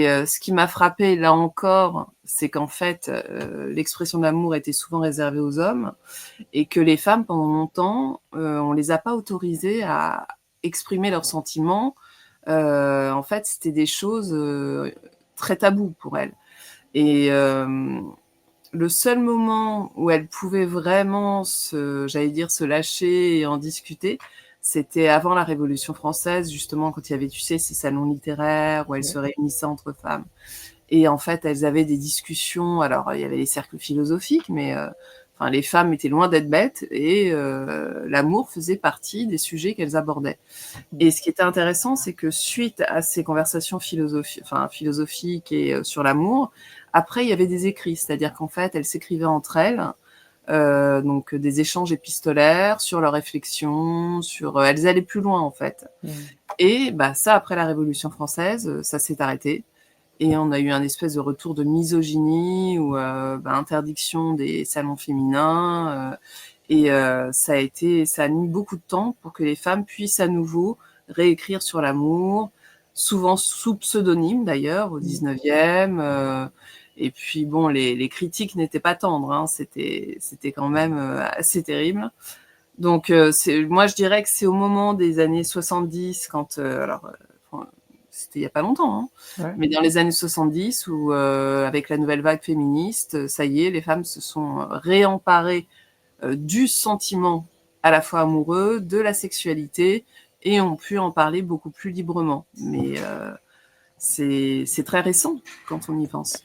Ce qui m'a frappée, là encore, c'est qu'en fait, l'expression d'amour était souvent réservée aux hommes et que les femmes, pendant longtemps, on les a pas autorisées à exprimer leurs sentiments. En fait, c'était des choses, très tabous pour elles et le seul moment où elles pouvaient vraiment j'allais dire, se lâcher et en discuter, c'était avant la Révolution française, justement, quand il y avait, tu sais, ces salons littéraires où elles Ouais. se réunissaient entre femmes et en fait, elles avaient des discussions. Alors, il y avait les cercles philosophiques, mais enfin, les femmes étaient loin d'être bêtes et l'amour faisait partie des sujets qu'elles abordaient. Mmh. Et ce qui était intéressant, c'est que suite à ces conversations philosophiques et sur l'amour, après, il y avait des écrits. C'est-à-dire qu'en fait, elles s'écrivaient entre elles, donc des échanges épistolaires sur leurs réflexions, sur elles allaient plus loin, en fait. Mmh. Et bah, ça, après la Révolution française, ça s'est arrêté et on a eu un espèce de retour de misogynie ou bah, interdiction des salons féminins, et ça a mis beaucoup de temps pour que les femmes puissent à nouveau réécrire sur l'amour, souvent sous pseudonyme d'ailleurs, au Mmh. 19e. Et puis bon, les critiques n'étaient pas tendres, hein, c'était quand même assez terrible. Donc moi je dirais que c'est au moment des années 70 quand, enfin, c'était il y a pas longtemps, hein, Ouais. mais dans les années 70 où, avec la nouvelle vague féministe, ça y est, les femmes se sont réemparées du sentiment à la fois amoureux, de la sexualité et ont pu en parler beaucoup plus librement. Mais c'est très récent quand on y pense.